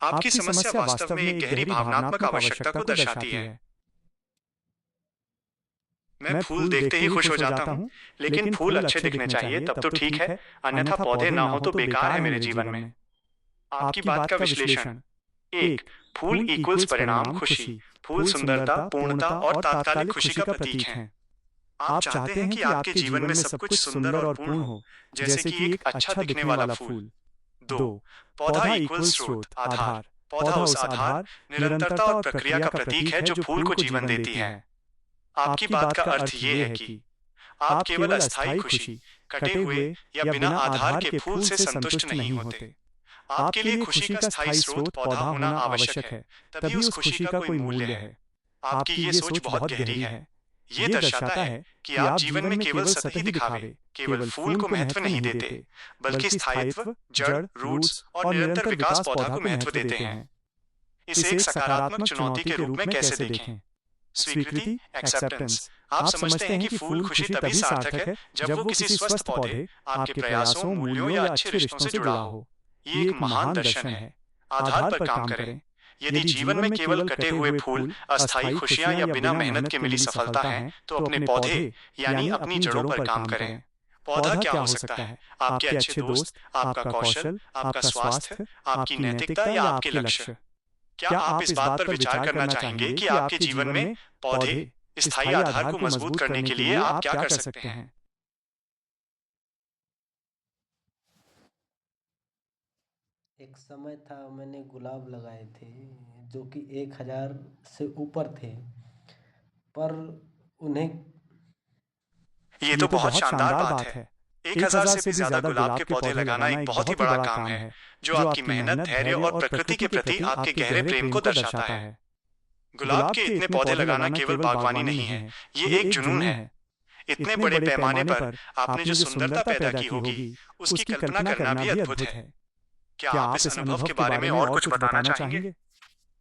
आपकी समस्या वास्तव में एक गहरी भावनात्मक आवश्यकता को दर्शाती है। मैं फूल देखते ही खुश हो जाता हूँ, लेकिन फूल अच्छे दिखने चाहिए तब तो ठीक है, अन्यथा पौधे ना हो तो बेकार है मेरे जीवन में। आपकी बात का विश्लेषण। 1. फूल इक्वल्स परिणाम खुशी। फूल सुंदरता, पूर्णता और तात्कालिक खुशी का प्रतीक हैं। आप चाहते हैं कि आपके जीवन में सब कुछ सुंदर और पूर्ण हो, जैसे कि एक अच्छा दिखने वाला फूल। 2. पौधा इक्वल्स स्रोत, आधार। पौधा उस आधार, निरंतरता और प्रक्रिया का प्रतीक है जो फूल को जीवन देती है। आपकी बात का अर्थ ये है कि आप केवल अस्थायी खुशी, कटे हुए या बिना आधार के फूल से संतुष्ट नहीं होते। आपके लिए खुशी का स्थायी स्रोत पौधा होना आवश्यक है, तभी उस खुशी का कोई मूल्य है। आपकी ये सोच बहुत गहरी है। ये दर्शाता है कि आप जीवन में केवल सतही दिखावे, केवल फूल को महत्व नहीं देते, बल्कि स्थायित्व, जड़, रूट्स और निरंतर विकास पौधा को महत्व देते हैं। इसे एक सकारात्मक चुनौती के रूप में कैसे देखें? स्वीकृति, एक्सेप्टेंस। आप समझते हैं कि फूल खुशी तभी सार्थक है जब वो किसी स्वस्थ पौधे, आपके प्रयासों, मूल्यों या अच्छे रिश्तों से जुड़ा हो। ये एक महान दर्शन है। आधार पर काम करें। यदि जीवन में केवल कटे हुए फूल, अस्थायी खुशियां या बिना मेहनत के मिली सफलता है, तो अपने पौधे यानी अपनी जड़ों पर काम करें। पौधा क्या हो सकता है? आपके अच्छे दोस्त, आपका कौशल, आपका स्वास्थ्य, आपकी नैतिकता या आपके लक्ष्य। क्या आप इस बात पर विचार करना चाहेंगे कि आपके जीवन में पौधे, स्थायी आधार को मजबूत करने के लिए आप क्या कर सकते हैं? एक समय था मैंने गुलाब लगाए थे जो कि 1,000 से ऊपर थे, पर उन्हें ये तो बहुत शानदार बात है। 1,000 से भी ज्यादा गुलाब के पौधे लगाना एक बहुत ही बड़ा काम है, जो आपकी मेहनत, धैर्य और प्रकृति के प्रति आपके गहरे प्रेम को दर्शाता है। गुलाब के इतने पौधे लगाना केवल बागवानी नहीं है, ये एक जुनून है। इतने बड़े पैमाने पर आपने जो सुंदरता पैदा की होगी, उसकी कल्पना करना भी अद्भुत है। क्या आप इस अनुभव के बारे में और कुछ बताना चाहेंगे?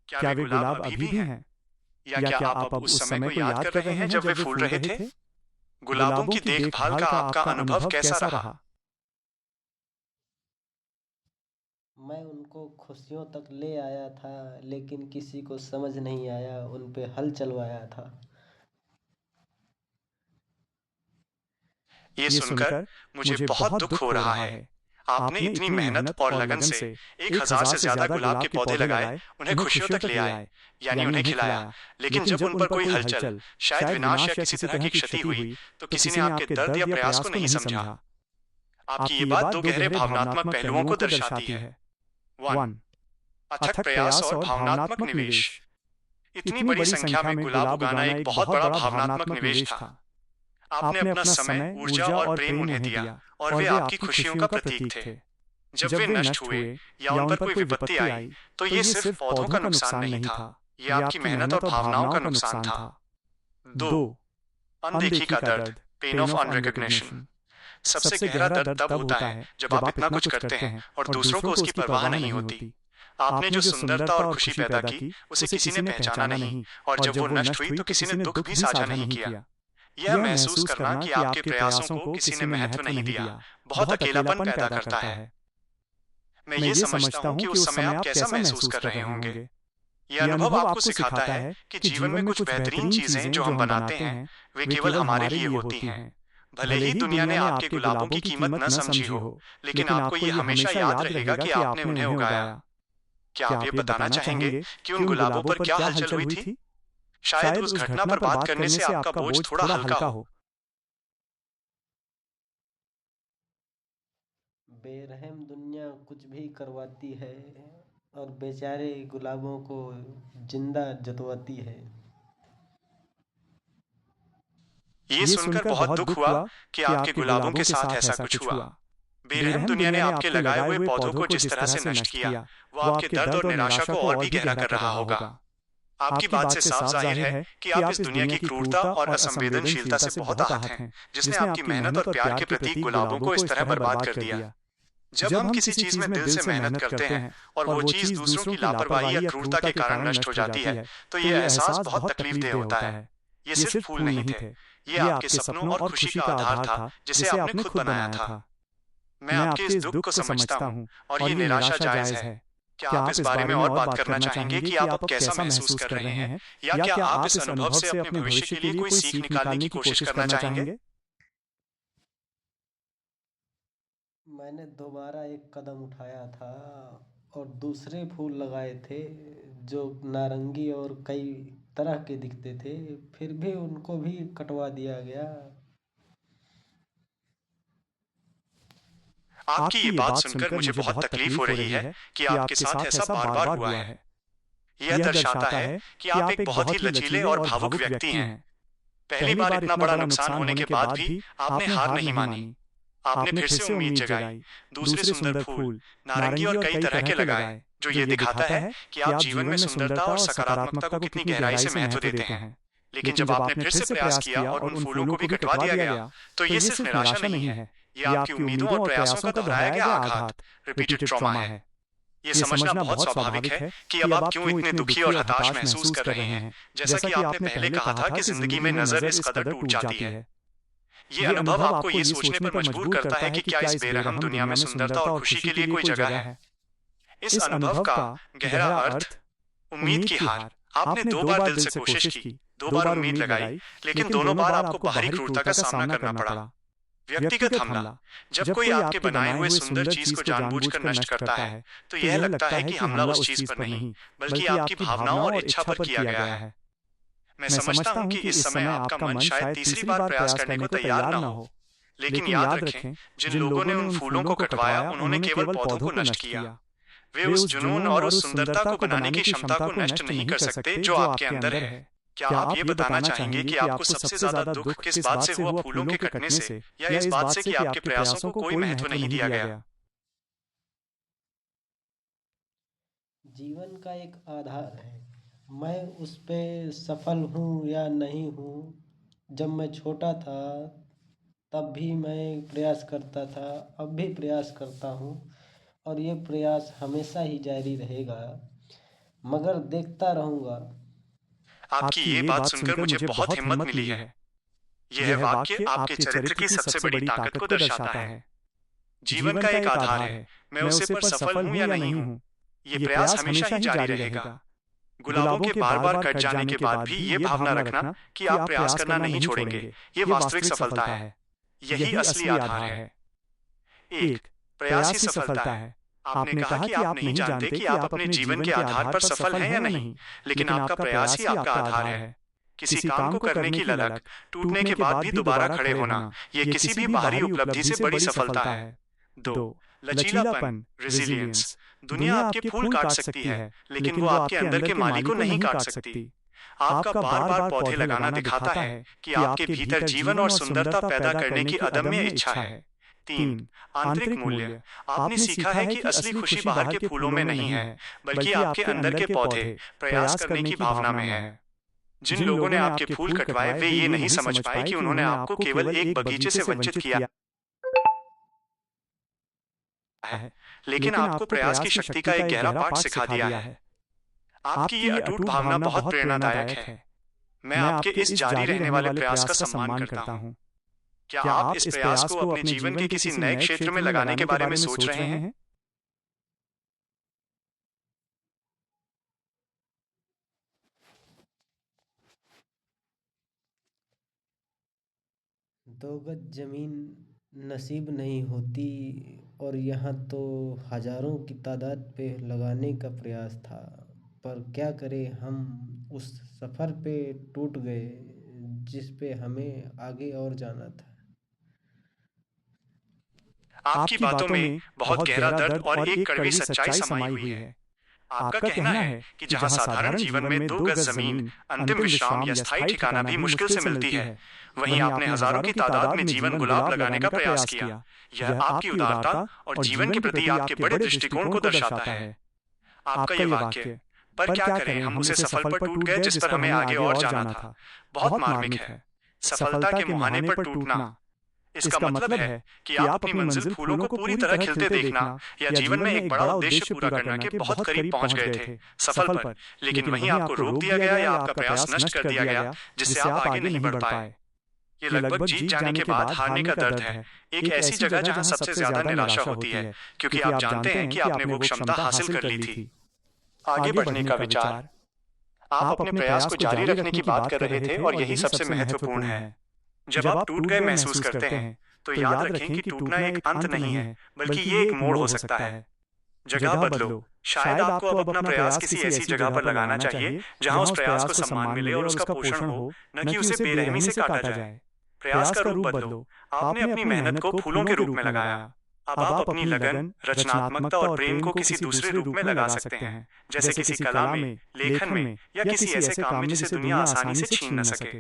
क्या वे गुलाब अभी भी हैं? या क्या आप अब उस समय को याद कर रहे हैं जब वे फूल रहे थे? गुलाबों की देखभाल का आपका अनुभव कैसा रहा? मैं उनको खुशियों तक ले आया था, लेकिन किसी को समझ नहीं आया, उन पे हल चलवाया था। ये सुनकर मुझे बहुत दुख हो रहा है। आपने इतनी मेहनत और लगन से 1,000 से ज्यादा गुलाब के पौधे लगाए, उन्हें खुशियों तक ले आए, यानी उन्हें खिलाया। लेकिन जब उन पर कोई हलचल, शायद विनाश या किसी तरह की क्षति हुई, तो किसी ने आपके दर्द या प्रयास को नहीं समझा। आपकी ये बात दो गहरे भावनात्मक पहलुओं को दर्शाती है। 1. अथक प्रयास और भावनात्मक निवेश। इतनी बड़ी संख्या में गुलाब उगाना एक बहुत बड़ा भावनात्मक निवेश था। आपने अपना समय, ऊर्जा और प्रेम उन्हें दिया, और वे आपकी खुशियों का प्रतीक थे। जब वे नष्ट हुए या उन पर कोई विपत्ति आई, तो ये सिर्फ पौधों का नुकसान नहीं था, ये आपकी मेहनत और भावनाओं का नुकसान था। 2. अनदेखी का दर्द, पेन ऑफ अनरिकॉग्निशन। सबसे गहरा दर्द तब होता है जब आप इतना कुछ करते हैं और दूसरों को उसकी परवाह नहीं होती। आपने जो सुंदरता और खुशी पैदा की, उसे किसी ने पहचाना नहीं, और जब वो नष्ट हुई तो किसी ने दुख भी साझा नहीं किया। यह महसूस करना कि आपके प्रयासों को किसी ने महत्व नहीं दिया, बहुत अकेलापन पैदा करता है। मैं ये समझता हूँ कि उस समय आप कैसा महसूस कर रहे होंगे। यह अनुभव आपको सिखाता है कि जीवन में कुछ बेहतरीन चीजें जो हम बनाते हैं, वे केवल हमारे लिए होती हैं। भले ही दुनिया ने आपके गुलाबों की कीमत न समझी हो, लेकिन आपको ये हमेशा याद रहेगा कि आपने उन्हें उगाया। क्या आप ये बताना चाहेंगे कि उन गुलाबों पर क्या हलचल हुई थी? शायद उस घटना पर बात करने से आपका बोझ थोड़ा हल्का हो। बेरहम दुनिया कुछ भी करवाती है और बेचारे गुलाबों को जिंदा जतवाती है। ये सुनकर बहुत दुख हुआ कि आपके गुलाबों के साथ ऐसा कुछ हुआ। बेरहम दुनिया ने आपके लगाए हुए पौधों को जिस तरह से नष्ट किया, वो आपके दर्द और निराशा को और भी गहरा कर रहा होगा। आपकी बात से साफ जाहिर है कि आप इस दुनिया की क्रूरता और असंवेदनशीलता से बहुत आहत हैं, जिसने आपकी मेहनत और प्यार के प्रतीक गुलाबों को इस तरह बर्बाद कर दिया। जब हम किसी चीज में दिल से मेहनत करते हैं और वो चीज दूसरों की लापरवाही या क्रूरता के कारण नष्ट हो जाती है, तो ये एहसास बहुत तकलीफदेह होता है। ये सिर्फ फूल नहीं थे, ये आपके सपनों और खुशी का आधार था जिसे आपने खुद बनाया था। मैं आपके इस दुख को समझता हूँ और ये निराशा जायज है, क्या आप इस बारे में और बात करना चाहेंगे कि आप अब कैसा महसूस कर रहे हैं, या क्या आप इस अनुभव से अपने भविष्य के लिए कोई सीख निकालने की कोशिश करना चाहेंगे? मैंने दोबारा एक कदम उठाया था और दूसरे फूल लगाए थे जो नारंगी और कई तरह के दिखते थे, फिर भी उनको भी कटवा दिया गया। आपकी ये बात सुनकर मुझे बहुत तकलीफ हो रही है कि आपके साथ ऐसा बार बार हुआ है। यह दर्शाता है कि आप एक बहुत ही लचीले और भावुक व्यक्ति हैं। पहली बार इतना बड़ा नुकसान होने के बाद भी आपने हार नहीं मानी। आपने फिर से उम्मीद जगाई, दूसरे सुंदर फूल नारंगी और कई तरह के लगाए, जो ये दिखाता है कि आप जीवन में सुंदरता और सकारात्मकता को कितनी गहराई से महत्व देते हैं। लेकिन जब आपने फिर से प्रयास किया और उन फूलों को भी कटवा दिया गया, तो ये सिर्फ निराशा नहीं है, ये आपकी उम्मीदों और प्रयासों का दोहराया गया आघात, रिपीटेड ट्रॉमा है। ये समझना बहुत स्वाभाविक है कि अब आप क्यों इतने दुखी और हताश महसूस कर रहे हैं। जैसा कि आपने पहले कहा था कि जिंदगी में नजर इस कदर टूट जाती है। ये अनुभव आपको ये सोचने पर मजबूर करता है कि क्या इस बेरहम दुनिया में सुंदरता और खुशी के लिए कोई जगह है। इस अनुभव का गहरा अर्थ उम्मीद की हार। आपने 2 बार दिल से कोशिश की, 2 बार उम्मीद लगाई, लेकिन दोनों बार आपको बाहरी क्रूरता का सामना करना पड़ा। व्यक्तिगत हमला। जब कोई आपके बनाए हुए सुंदर चीज को जानबूझकर नष्ट करता है, तो यह लगता है कि हमला उस चीज पर नहीं, बल्कि आपकी भावनाओं और इच्छा पर किया गया है। मैं समझता हूँ कि इस समय आपका मन शायद तीसरी बार प्रयास करने को तैयार न हो, लेकिन याद रखें, जिन लोगों ने उन फूलों को कटवाया, उन्होंने केवल पौधों को नष्ट किया। वे उस जुनून और उस सुंदरता को बनाने की क्षमता को नष्ट नहीं कर सकते जो आपके अंदर है। क्या आप ये बताना चाहेंगे कि आपको सबसे ज्यादा दुख किस बात से हुआ, फूलों के कटने से, या इस बात से कि आपके प्रयासों को कोई महत्व नहीं दिया गया? जीवन का एक आधार है, मैं उस पे सफल हूँ या नहीं हूँ। जब मैं छोटा था तब भी मैं प्रयास करता था, अब भी प्रयास करता हूँ और ये प्रयास हमेशा ही जारी रहेगा, मगर देखता रहूँगा। आपकी ये बात सुनकर मुझे बहुत हिम्मत मिली है। यह वाक्य आपके चरित्र की सबसे बड़ी ताकत को दर्शाता है। जीवन का एक आधार है, मैं उसे पर सफल हूँ या नहीं हूँ, ये प्रयास हमेशा ही जारी रहेगा। गुलाबों के बार बार कट जाने के बाद भी ये भावना रखना कि आप प्रयास करना नहीं छोड़ेंगे, ये वास्तविक सफलता है। यही असली आधार है। 1. प्रयास ही सफलता है। आपने कहा कि आप नहीं जानते कि आप अपने जीवन के आधार पर सफल हैं या नहीं, लेकिन आपका प्रयास ही आपका आधार है। किसी काम को करने की ललक, टूटने के बाद भी दोबारा खड़े होना, ये किसी भी बाहरी उपलब्धि से बड़ी सफलता है। 2. लचीलापन, रेजिलियंस। दुनिया आपके फूल काट सकती है, लेकिन वो आपके अंदर के माली को नहीं काट सकती। आपका बार बार पौधे लगाना दिखाता है कि आपके भीतर जीवन और सुंदरता पैदा करने की अदम्य इच्छा है। 3. आंतरिक मूल्य। आपने सीखा है कि असली खुशी बाहर के फूलों में नहीं है, बल्कि आपके अंदर के पौधे प्रयास करने की भावना में है। जिन लोगों ने आपके फूल कटवाए, वे ये नहीं समझ पाए कि उन्होंने आपको केवल एक बगीचे से वंचित किया है, लेकिन आपको प्रयास की शक्ति का एक गहरा पाठ सिखा दिया है। आपकी ये अटूट भावना बहुत प्रेरणादायक है। मैं आपके इस जारी रहने वाले प्रयास का सम्मान करता हूँ। क्या आप इस प्रयास को अपने जीवन के किसी नए क्षेत्र में लगाने के बारे में सोच रहे हैं? दो गज जमीन नसीब नहीं होती और यहाँ तो हजारों की तादाद पे लगाने का प्रयास था, पर क्या करें, हम उस सफ़र पे टूट गए जिस पे हमें आगे और जाना था। आपकी बातों में बहुत गहरा दर्द और एक कड़वी सच्चाई समाई हुई है। आपका कहना है कि जहां साधारण जीवन में 2 गज जमीन, अंतिम विश्राम या स्थायी ठिकाना भी मुश्किल से मिलती है, वहीं आपने हजारों की तादाद में जीवन गुलाब लगाने का प्रयास किया। यह आपकी उदारता और जीवन के प्रति आपके बड़े दृष्टिकोण को दर्शाता है। आपका ये वाक्य, पर क्या करें, हम उसे सफल पर टूट गए जिस पर हमें आगे और जाना था, बहुत मार्मिक है। सफलता के मुहाने पर टूटना, इसका मतलब है कि आप अपनी मंजिल फूलों को पूरी तरह खिलते देखना या जीवन में एक बड़ा उद्देश्य पूरा करना के बहुत करीब पहुंच गए थे, सफल पर, लेकिन वहीं आपको रोक दिया गया या आपका प्रयास नष्ट कर दिया गया, जिससे आप आगे नहीं बढ़ पाए। ये लगभग जीत जाने के बाद हारने का दर्द है। एक ऐसी जगह जहां सबसे ज्यादा निराशा होती है, क्योंकि आप जानते हैं कि आपने वो क्षमता हासिल कर ली थी। आगे बढ़ने का विचार। आप अपने प्रयास को जारी रखने की बात कर रहे थे और यही सबसे महत्वपूर्ण है। जब आप टूट गए महसूस करते हैं, तो याद रखें कि टूटना एक अंत नहीं है, बल्कि ये एक मोड़ हो सकता है। जगह बदलो। शायद आपको अब अपना प्रयास किसी ऐसी जगह पर लगाना चाहिए जहां उस प्रयास को सम्मान मिले और उसका पोषण हो, न कि उसे बेरहमी से काटा जाए। प्रयास का रूप बदलो। आपने अपनी मेहनत को फूलों के रूप में लगाया। अब आप अपनी लगन, रचनात्मकता और प्रेम को किसी दूसरे रूप में लगा सकते हैं, जैसे किसी कला में, लेखन में या किसी ऐसे काम में जिसे दुनिया आसानी से छीन न सके।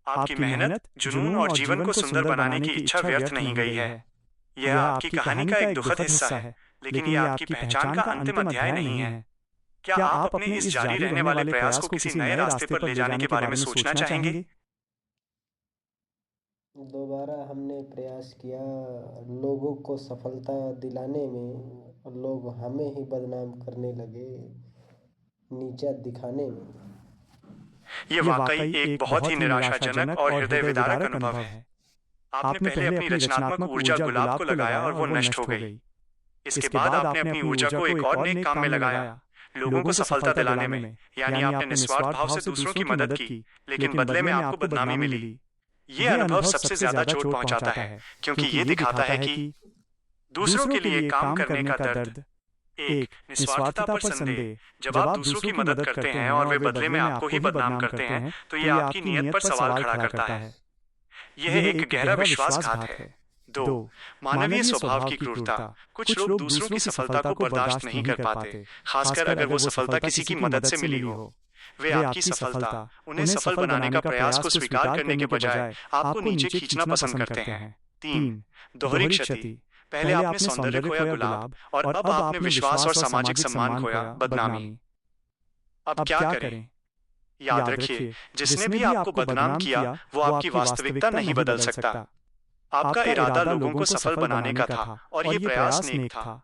आपकी मेहनत, जुनून और जीवन को सुंदर बनाने की इच्छा व्यर्थ नहीं गई है। यह आपकी कहानी का एक दुखद हिस्सा है, लेकिन यह आपकी पहचान का अंतिम अध्याय नहीं है। क्या आप अपने इस जारी रहने वाले प्रयास को किसी नए रास्ते पर ले जाने के बारे में सोचना चाहेंगे? दोबारा हमने प्रयास किया लोगों को सफलता दिलाने में, और लोग हमें ही बदनाम करने लगे, नीचा दिखाने में। ये वाकई एक बहुत ही निराशाजनक और हृदय विदारक अनुभव है। आपने पहले अपनी रचनात्मक ऊर्जा गुलाब को लगाया और वो नष्ट हो गई। इसके बाद आपने अपनी ऊर्जा को एक और नेक काम में लगाया, लोगों को सफलता दिलाने में, यानी आपने निस्वार्थ भाव से दूसरों की मदद की, लेकिन बदले में आपको बदनामी मिली। ये अनुभव सबसे ज्यादा चोट पहुंचाता है, क्योंकि ये दिखाता है कि दूसरों के लिए काम करने का दर्द, एक निस्वार्थता पर संदेह। जब आप दूसरों की मदद करते हैं और वे बदले में आपको ही बदनाम करते हैं, तो ये आपकी नीयत पर सवाल खड़ा करता है। यह एक गहरा विश्वासघात है। 2. मानवीय स्वभाव की क्रूरता। कुछ लोग दूसरों की सफलता को बर्दाश्त नहीं कर पाते, खासकर अगर वो सफलता किसी की मदद से मिली हो। वे आपकी सफलता, उन्हें सफल बनाने का प्रयास को स्वीकार करने के बजाय आपको नीचे खींचना पसंद करते हैं। 3. दोहरी क्षति। पहले आपने सौंदर्य खोया गुलाब, और अब आपने विश्वास और सामाजिक सम्मान खोया बदनामी। अब क्या करें? याद रखिए, जिसने भी आपको बदनाम किया वो आपकी वास्तविकता नहीं बदल सकता। आपका इरादा लोगों को सफल बनाने का था और ये प्रयास नेक था।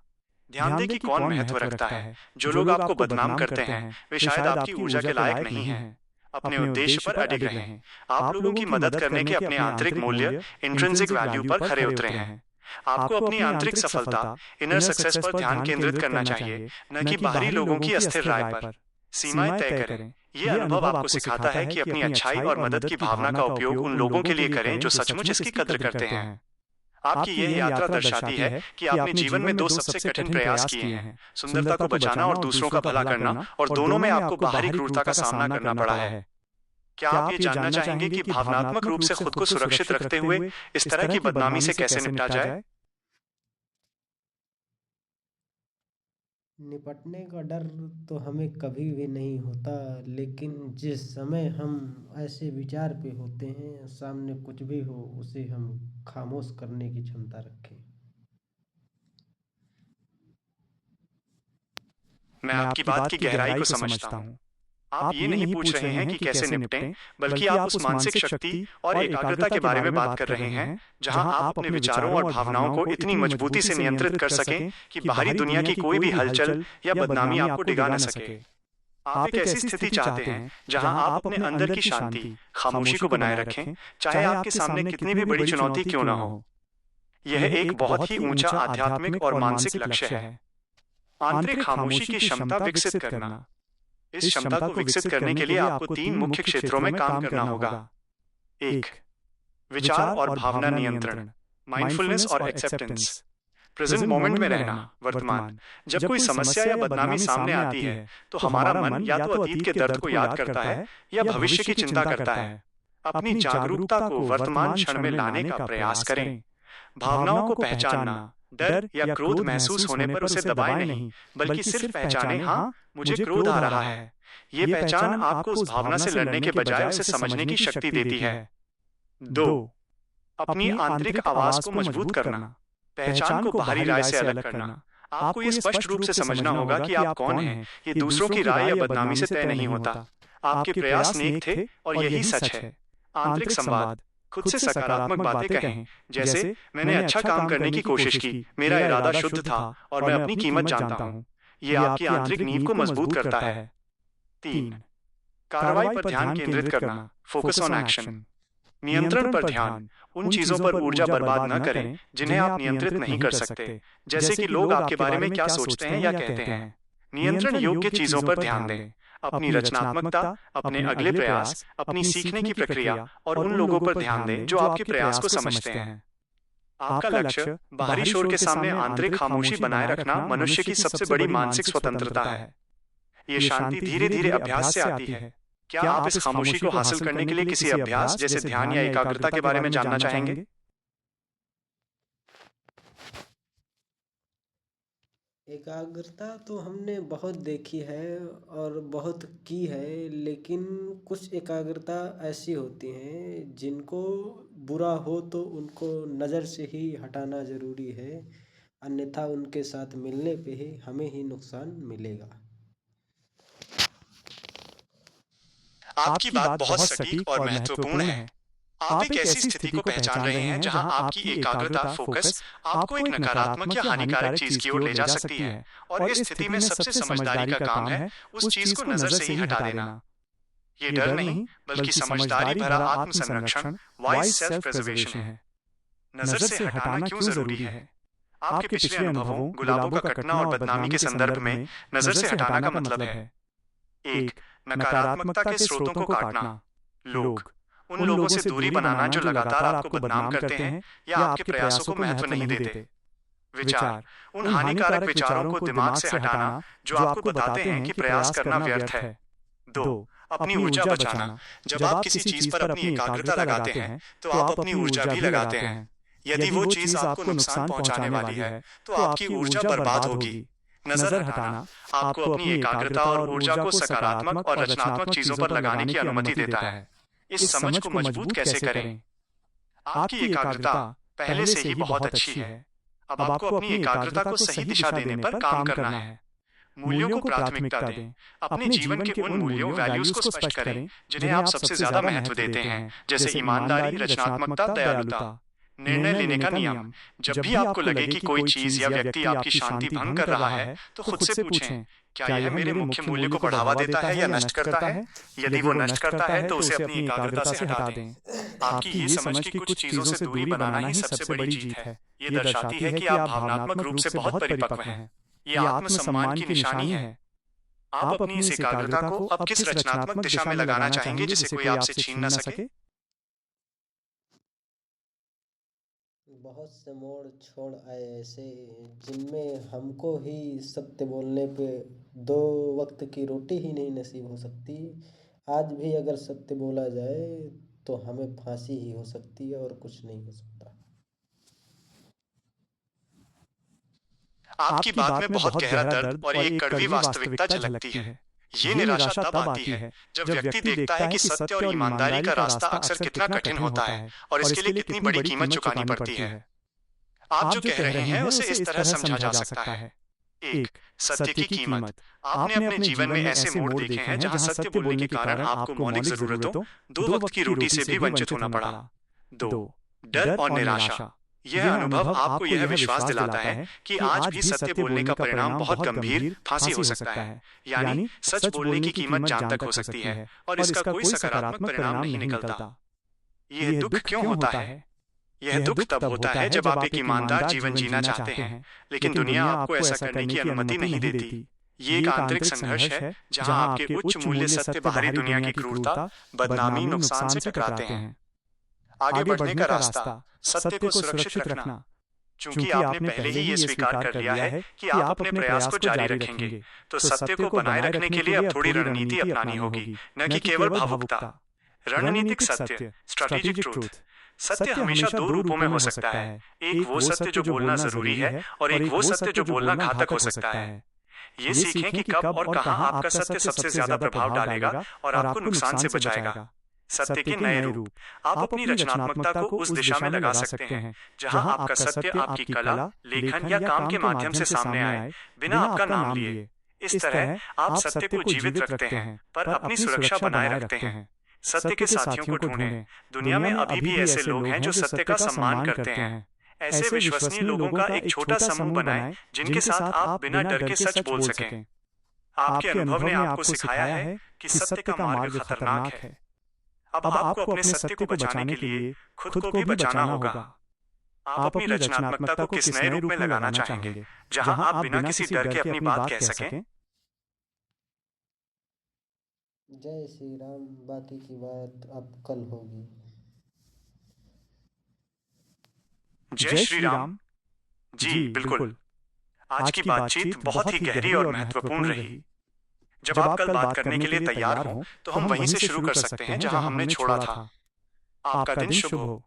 ध्यान दें कि कौन महत्व रखता है। जो लोग आपको बदनाम करते हैं वे शायद आपकी ऊर्जा के लायक नहीं हैं। अपने उद्देश्य पर अडिग रहें। आप लोगों की मदद करने के अपने आंतरिक मूल्य, इंट्रिंसिक वैल्यू पर खरे उतरे हैं। आपको अपनी आंतरिक सफलता, इनर सक्सेस पर ध्यान केंद्रित करना चाहिए, न कि बाहरी लोगों की अस्थिर राय पर। सीमाएं तय करें। ये अनुभव आपको सिखाता है कि अपनी अच्छाई और मदद की भावना का उपयोग उन लोगों के लिए करें जो सचमुच इसकी कद्र करते हैं। आपकी यह यात्रा दर्शाती है कि आपने जीवन में 2 सबसे कठिन प्रयास किए हैं, सुंदरता को बचाना और दूसरों का भला करना, और दोनों में आपको बाहरी क्रूरता का सामना करना पड़ा है। क्या आप ये जानना चाहेंगे कि भावनात्मक रूप से खुद को सुरक्षित रखते हुए इस तरह की बदनामी से कैसे निपटा जाए? निपटने का डर तो हमें कभी भी नहीं होता, लेकिन जिस समय हम ऐसे विचार पे होते हैं, सामने कुछ भी हो उसे हम खामोश करने की क्षमता रखें। मैं आपकी बात की गहराई को समझता हूँ। आप ये नहीं पूछ रहे हैं कि कैसे निपटें, बल्कि आप उस मानसिक शक्ति और एकाग्रता के बारे में बात कर रहे हैं जहां आप अपने विचारों और भावनाओं को इतनी मजबूती से नियंत्रित कर सकें कि बाहरी दुनिया की कोई भी हलचल या बदनामी आपको डिगा न सके। आप एक ऐसी स्थिति चाहते हैं जहां आप अपने अंदर की शांति, खामोशी को बनाए रखें, चाहे आपके सामने कितनी भी बड़ी चुनौती क्यों न हो। यह एक बहुत ही ऊंचा आध्यात्मिक और मानसिक लक्ष्य है। आंतरिक खामोशी की क्षमता विकसित करना। इस क्षमता को विकसित करने के लिए आपको 3 मुख्य क्षेत्रों में काम करना होगा। 1. विचार और भावना नियंत्रण, माइंडफुलनेस और एक्सेप्टेंस। प्रेजेंट मोमेंट में रहना, वर्तमान। जब कोई समस्या या बदनामी सामने आती है तो हमारा मन या तो अतीत के दर्द को याद करता है या भविष्य की चिंता करता है। अपनी जागरूकता को वर्तमान क्षण में लाने का प्रयास करें। भावनाओं को पहचानना, डर या क्रोध महसूस होने पर उसे दबाएं नहीं, बल्कि सिर्फ पहचानें, हाँ मुझे क्रोध आ रहा है। ये पहचान आपको उस भावना से लड़ने के बजाय उसे समझने की शक्ति देती है। 2. अपनी आंतरिक आवाज को मजबूत करना, पहचान को बाहरी राय से अलग करना। आपको ये स्पष्ट रूप से समझना होगा कि आप कौन हैं। ये दूसरों की राय या बदनामी से तय नहीं होता। आपके प्रयास नेक थे और यही सच है। आंतरिक संवाद, खुद से सकारात्मक बातें कहें, जैसे मैंने अच्छा काम करने की कोशिश की, मेरा इरादा शुद्ध था और मैं अपनी कीमत जानता हूँ। ये आपकी आंतरिक नींव को मजबूत करता है। 3. कार्रवाई पर ध्यान केंद्रित करना, फोकस ऑन एक्शन। नियंत्रण पर ध्यान। उन चीजों पर ऊर्जा बर्बाद न करें जिन्हें आप नियंत्रित नहीं कर सकते, जैसे कि लोग आपके बारे में क्या सोचते हैं या कहते हैं। नियंत्रण योग्य चीजों पर ध्यान दें। अपनी रचनात्मकता, अपने अगले प्रयास, अपनी सीखने की प्रक्रिया और उन लोगों पर ध्यान दें जो आपके प्रयास को समझते हैं। आपका लक्ष्य बाहरी शोर के सामने आंतरिक खामोशी बनाए रखना मनुष्य की सबसे बड़ी मानसिक स्वतंत्रता है। ये शांति धीरे धीरे अभ्यास से आती है। क्या आप इस खामोशी को हासिल करने के लिए किसी अभ्यास जैसे ध्यान या एकाग्रता के बारे में जानना चाहेंगे? एकाग्रता तो हमने बहुत देखी है और बहुत की है, लेकिन कुछ एकाग्रता ऐसी होती हैं जिनको बुरा हो तो उनको नज़र से ही हटाना ज़रूरी है, अन्यथा उनके साथ मिलने पे ही हमें ही नुकसान मिलेगा। आपकी बात बहुत सटीक और महत्वपूर्ण है। आप एक ऐसी स्थिति को पहचान रहे हैं जहां आपकी एकाग्रता, फोकस आपको एक नकारात्मक या हानिकारक चीज की ओर ले जा सकती है, और इस स्थिति में सबसे समझदारी का काम है उस चीज को नजर से ही हटा देना। ये डर नहीं, बल्कि समझदारी भरा आत्म संरक्षण, वाइज सेल्फ प्रिजर्वेशन है। नजर से हटाना क्यों जरूरी है? आपके पिछले अनुभवों, गुलाबों का कटना और बदनामी के संदर्भ में नजर से हटाना का मतलब है: एक, नकारात्मकता के स्रोतों को काटना। लोग, उन लोगों से दूरी बनाना जो लगातार आपको बदनाम करते हैं या आपके प्रयासों को महत्व नहीं देते। विचार, उन हानिकारक विचारों को दिमाग से हटाना जो आपको बताते हैं कि प्रयास करना व्यर्थ है। दो, अपनी ऊर्जा बचाना। जब आप किसी चीज पर अपनी एकाग्रता लगाते हैं तो आप अपनी ऊर्जा भी लगाते हैं। यदि वो चीज आपको नुकसान पहुंचाने वाली है तो आपकी ऊर्जा बर्बाद होगी। नजर हटाना आपको अपनी एकाग्रता और ऊर्जा को सकारात्मक और रचनात्मक चीजों पर लगाने की अनुमति देता है। इस समझ को मजबूत कैसे करें? आपकी एकाग्रता पहले से ही बहुत अच्छी है। अब आपको अपनी एकाग्रता को सही दिशा देने पर काम करना है। मूल्यों को प्राथमिकता दें। अपने जीवन के उन मूल्यों, वैल्यूज को स्पष्ट करें जिन्हें आप सबसे ज्यादा महत्व देते हैं, जैसे ईमानदारी, रचनात्मकता, दयालुता। निर्णय लेने का नियम। जब भी आपको लगे कि कोई चीज या व्यक्ति आपकी शांति भंग कर रहा है तो खुद से पूछें, क्या यह मेरे मुख्य मूल्य को बढ़ावा देता है या नष्ट करता है? यदि वो नष्ट करता है तो उसे अपनी एकाग्रता से हटा दें। आपकी ये समझ कि कुछ चीजों से दूरी बनाना ही सबसे बड़ी जीत है। ये दर्शाती है कि आप भावनात्मक रूप से बहुत परिपक्व हैं। ये आत्मसम्मान की निशानी है। आप अपनी इस एकाग्रता को अब किस रचनात्मक दिशा में लगाना चाहेंगे जिसे कोई आपसे छीन न सके? बहुत से मोड़ छोड़ आए ऐसे जिनमें हमको ही सत्य बोलने पे दो वक्त की रोटी ही नहीं नसीब हो सकती। आज भी अगर सत्य बोला जाए तो हमें फांसी ही हो सकती है और कुछ नहीं हो सकता। आपकी बात में बहुत गहरा दर्द और एक कड़वी वास्तविकता झलकती है। ये निराशा तब आती है जब व्यक्ति देखता है कि सत्य और ईमानदारी का रास्ता अक्सर कितना कठिन होता है और इसके लिए कितनी बड़ी कीमत चुकानी पड़ती है। आप जो कह रहे हैं उसे इस तरह समझा जा सकता है: एक, सत्य की कीमत। आपने अपने जीवन में ऐसे मोड़ देखे हैं जहां सत्य बोलने के कारण आपको मौलिक जरूरतों, दो वक्त की रोटी से भी वंचित होना पड़ा। दो, डर और निराशा। यह अनुभव आपको यह विश्वास दिलाता है कि आज भी सत्य बोलने का परिणाम बहुत गंभीर, फांसी हो सकता है। यानी सच बोलने की कीमत जान तक हो सकती है और इसका कोई सकारात्मक परिणाम नहीं निकलता। यह दुख क्यों होता है? यह दुख तब होता है जब आप एक ईमानदार जीवन जीना चाहते हैं, लेकिन दुनिया आपको ऐसा करने की अनुमति नहीं देती। ये एक आंतरिक संघर्ष है जहां आपके उच्च मूल्य सत्य बाहरी दुनिया की क्रूरता, बदनामी, नुकसान से टकराते हैं। आगे बढ़ने का रास्ता, सत्य को सुरक्षित रखना। चूंकि आपने पहले ही ये स्वीकार कर लिया है कि आप अपने प्रयास को जारी रखेंगे, तो सत्य को बनाए रखने के लिए अब थोड़ी रणनीति अपनानी होगी, न कि केवल भावुकता। रणनीतिक सत्य, स्ट्रेटेजिक ट्रूथ। सत्य हमेशा दो रूपों में हो सकता है। एक वो सत्य जो बोलना जरूरी है और एक वो सत्य जो बोलना घातक हो सकता है। ये सीखें कि कब और कहां आपका सत्य सबसे ज्यादा प्रभाव डालेगा और आपको नुकसान से बचाएगा। सत्य के नए रूप। आप अपनी रचनात्मकता को उस दिशा में लगा सकते हैं जहां आपका सत्य आपकी कला, लेखन या काम के माध्यम से सामने आए, बिना आपका नाम लिए। इस तरह आप सत्य को जीवित रखते हैं पर अपनी सुरक्षा बनाए रखते हैं। सत्य के साथियों को ढूंढें। दुनिया में अभी भी ऐसे लोग हैं जो सत्य का सम्मान करते हैं। ऐसे विश्वसनीय लोगों का एक छोटा समूह बनाएं जिनके साथ आप बिना डर के सच बोल सकें। आपके अनुभव ने आपको सिखाया है कि सत्य का मार्ग खतरनाक है। अब आपको अपने सत्य को बचाने के लिए खुद को भी बचाना होगा। आप अपनी रचनात्मकता को किस नए रूप में लगाना चाहेंगे, जहां आप बिना किसी डर के अपनी बात कह सकें? जय श्री राम। बाकी की बात अब कल होगी। जय श्री राम। जी बिल्कुल। आज की बातचीत बहुत ही गहरी और महत्वपूर्ण रही। जब आप कल बात करने के लिए तैयार हों, तो हम वहीं से शुरू कर सकते हैं जहां हमने छोड़ा था। आपका दिन शुभ हो।